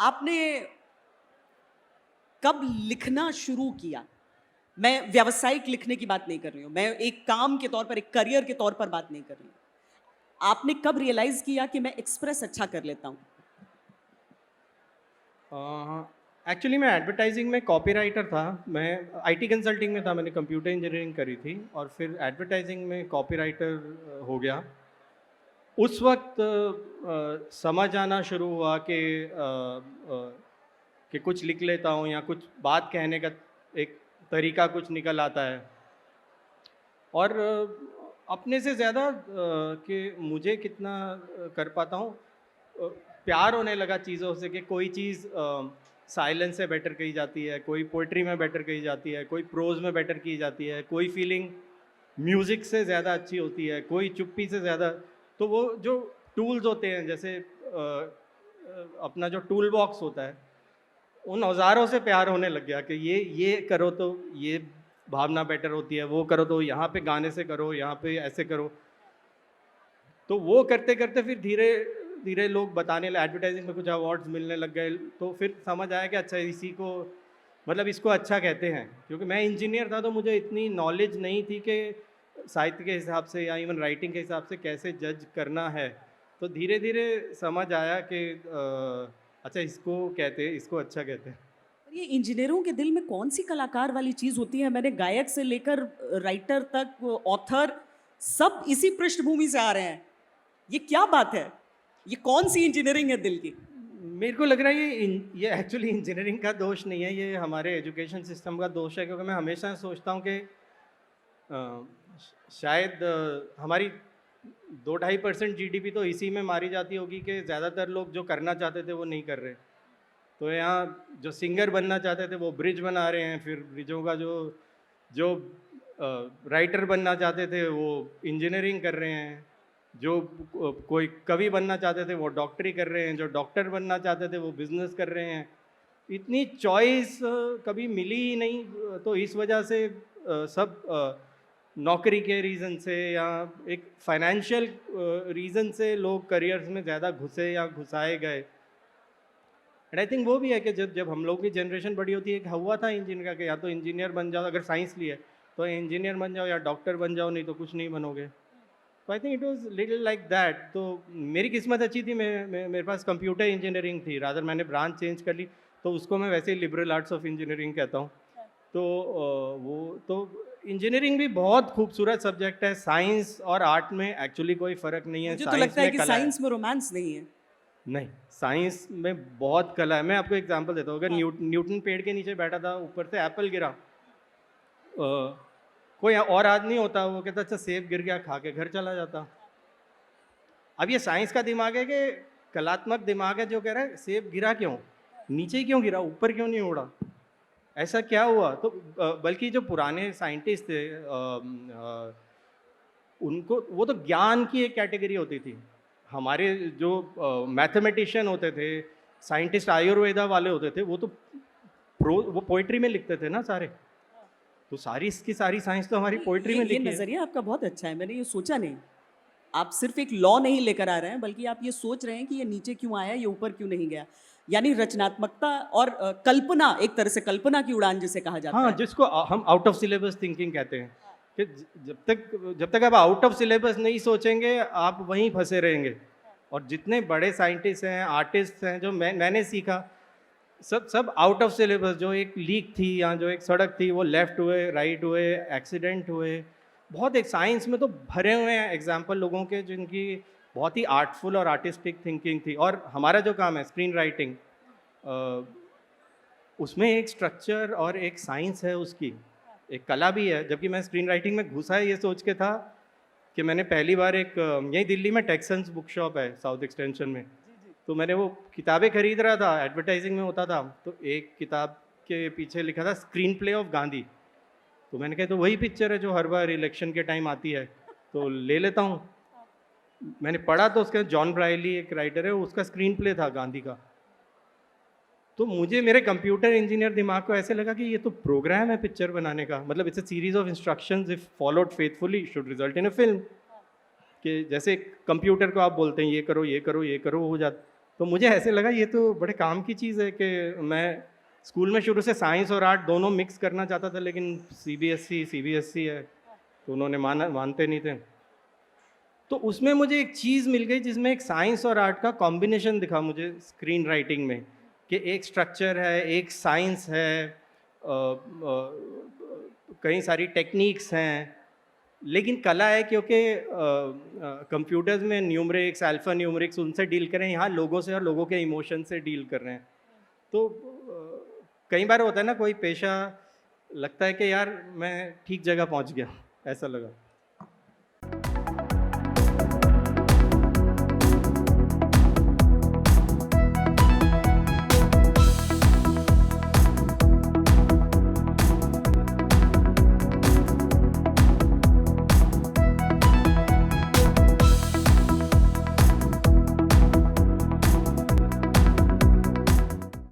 आपने कब लिखना शुरू किया? मैं व्यावसायिक लिखने की बात नहीं कर रही हूँ। मैं एक काम के तौर पर, एक करियर के तौर पर बात नहीं कर रही हूँ। आपने कब रियलाइज़ किया कि मैं एक्सप्रेस अच्छा कर लेता हूँ? एक्चुअली मैं एडवर्टाइजिंग में कॉपीराइटर था। मैं आईटी कंसल्टिंग में था, मैंने कंप्यूटर इंजीनियरिंग करी थी और फिर एडवर्टाइजिंग में कॉपीराइटर हो गया। उस वक्त समझ आना शुरू हुआ कि कुछ लिख लेता हूँ या कुछ बात कहने का एक तरीका कुछ निकल आता है। और अपने से ज़्यादा कि मुझे कितना कर पाता हूँ, अ, प्यार होने लगा चीज़ों से कि कोई चीज़ साइलेंस से बेटर कही जाती है, कोई पोइट्री में बेटर कही जाती है, कोई प्रोज़ में बेटर की जाती है, कोई फीलिंग म्यूज़िक से ज़्यादा अच्छी होती है, कोई चुप्पी से ज़्यादा। तो वो जो टूल्स होते हैं, जैसे अपना जो टूल बॉक्स होता है, उन औज़ारों से प्यार होने लग गया कि ये करो तो ये भावना बेटर होती है, वो करो तो यहाँ पे गाने से करो, यहाँ पे ऐसे करो। तो वो करते-करते फिर धीरे लोग बताने लगे, एडवर्टाइजिंग में कुछ अवार्ड्स मिलने लग गए, तो फिर समझ आया कि अच्छा इसी को, मतलब इसको अच्छा कहते हैं। क्योंकि मैं इंजीनियर था तो मुझे इतनी नॉलेज नहीं थी कि साहित्य के हिसाब से या इवन राइटिंग के हिसाब से कैसे जज करना है। तो धीरे-धीरे समझ आया कि अच्छा इसको कहते हैं, इसको अच्छा कहते हैं। और ये इंजीनियरों के दिल में कौन-सी कलाकार वाली चीज़ होती है? मैंने गायक से लेकर राइटर तक, ऑथर, सब इसी पृष्ठभूमि से आ रहे हैं। ये क्या बात है? ये कौन-सी इंजीनियरिंग है दिल की? मेरे को लग रहा है ये एक्चुअली इंजीनियरिंग का दोष नहीं है, ये हमारे एजुकेशन सिस्टम का दोष है। क्योंकि मैं हमेशा सोचता हूँ कि शायद हमारी 2-2.5% जीडीपी तो इसी में मारी जाती होगी कि ज़्यादातर लोग जो करना चाहते थे वो नहीं कर रहे। तो यहाँ जो सिंगर बनना चाहते थे वो ब्रिज बना रहे हैं, फिर ब्रिजों का जो जो राइटर बनना चाहते थे वो इंजीनियरिंग कर रहे हैं, जो कोई कवि बनना चाहते थे वो डॉक्टरी कर रहे हैं, जो डॉक्टर बनना चाहते थे वो बिजनेस कर रहे हैं। इतनी चॉइस कभी मिली ही नहीं। तो इस वजह से सब नौकरी के रीज़न से या एक फाइनेंशियल रीज़न से लोग करियर्स में ज़्यादा घुसे या घुसाए गए। एंड आई थिंक वो भी है कि जब जब हम लोग की जनरेशन बड़ी होती है, एक हुआ था इंजीनियर का कि या तो इंजीनियर बन जाओ, अगर साइंस लिए तो इंजीनियर बन जाओ या डॉक्टर बन जाओ, नहीं तो कुछ नहीं बनोगे। तो I think it was little like that. तो मेरी किस्मत अच्छी थी, मेरे पास कंप्यूटर इंजीनियरिंग थी, रादर मैंने ब्रांच चेंज कर ली। तो उसको मैं वैसे ही लिबरल आर्ट्स ऑफ इंजीनियरिंग कहता हूँ। तो वो तो इंजीनियरिंग भी बहुत खूबसूरत सब्जेक्ट है। साइंस और आर्ट में एक्चुअली कोई फ़र्क नहीं है, मुझे तो साइंस लगता है में कि कला है। साइंस में रोमांस नहीं है। नहीं, साइंस में बहुत कला है। मैं आपको एग्जांपल देता हूँ, अगर हाँ। न्यूटन पेड़ के नीचे बैठा था, ऊपर से एप्पल गिरा, कोई और आदमी होता वो कहता अच्छा सेब गिर गया, खा के घर चला जाता। अब ये साइंस का दिमाग है कि कलात्मक दिमाग है जो कह रहा है सेब गिरा क्यों, नीचे ही क्यों गिरा, ऊपर क्यों नहीं उड़ा, ऐसा क्या हुआ। तो बल्कि जो पुराने साइंटिस्ट थे, उनको वो तो ज्ञान की एक कैटेगरी होती थी। हमारे जो मैथमेटिशियन होते थे, साइंटिस्ट आयुर्वेदा वाले होते थे, वो तो वो पोइट्री में लिखते थे ना सारे। तो सारी की सारी साइंस तो हमारी ये पोइट्री ये में ये लिखी है। नज़रिया आपका बहुत अच्छा है, मैंने ये सोचा नहीं। आप सिर्फ़ एक लॉ नहीं लेकर आ रहे हैं, बल्कि आप ये सोच रहे हैं कि ये नीचे क्यों आया, ये ऊपर क्यों नहीं गया। यानी रचनात्मकता और कल्पना, एक तरह से कल्पना की उड़ान जिसे कहा जाता हाँ, है। जिसको हम आउट ऑफ सिलेबस थिंकिंग कहते हैं कि जब तक आप आउट ऑफ सिलेबस नहीं सोचेंगे, आप वहीं फंसे रहेंगे। और जितने बड़े साइंटिस्ट हैं, आर्टिस्ट हैं, जो मैंने सीखा, सब सब आउट ऑफ सिलेबस। जो एक लीक थी या जो एक सड़क थी, वो लेफ्ट हुए, राइट हुए, एक्सीडेंट हुए। बहुत एक साइंस में तो भरे हुए हैं एग्जाम्पल लोगों के जिनकी बहुत ही आर्टफुल और आर्टिस्टिक थिंकिंग थी। और हमारा जो काम है स्क्रीन राइटिंग, उसमें एक स्ट्रक्चर और एक साइंस है उसकी, एक कला भी है। जबकि मैं स्क्रीन राइटिंग में घुसा ये सोच के था कि मैंने पहली बार एक यही दिल्ली में टेक्सन्स बुक शॉप है साउथ एक्सटेंशन में, तो मैंने वो किताबें खरीद रहा था, एडवर्टाइजिंग में होता था, तो एक किताब के पीछे लिखा था स्क्रीन प्ले ऑफ गांधी। तो मैंने कहा तो वही पिक्चर है जो हर बार इलेक्शन के टाइम आती है, तो ले लेता हूँ। मैंने पढ़ा तो उसका जॉन ब्रायली एक राइटर है, उसका स्क्रीन प्ले था गांधी का। तो मुझे मेरे कंप्यूटर इंजीनियर दिमाग को ऐसे लगा कि ये तो प्रोग्राम है पिक्चर बनाने का, मतलब it's a series of instructions if followed faithfully should result in a film. कि जैसे कंप्यूटर को आप बोलते हैं ये करो ये करो ये करो, हो जाता। तो मुझे ऐसे लगा ये तो बड़े काम की चीज़ है कि मैं स्कूल में शुरू से साइंस और आर्ट दोनों मिक्स करना चाहता था, लेकिन सीबीएसई है तो उन्होंने मानते नहीं थे। तो उसमें मुझे एक चीज़ मिल गई जिसमें एक साइंस और आर्ट का कॉम्बिनेशन दिखा मुझे स्क्रीन राइटिंग में, कि एक स्ट्रक्चर है, एक साइंस है, कई सारी टेक्निक्स हैं, लेकिन कला है क्योंकि कंप्यूटर्स में न्यूमरिक्स, अल्फा न्यूमरिक्स उनसे डील कर रहे हैं, यहाँ लोगों से और लोगों के इमोशन से डील कर रहे हैं। तो कई बार होता है ना कोई पेशा लगता है कि यार मैं ठीक जगह पहुँच गया, ऐसा लगा।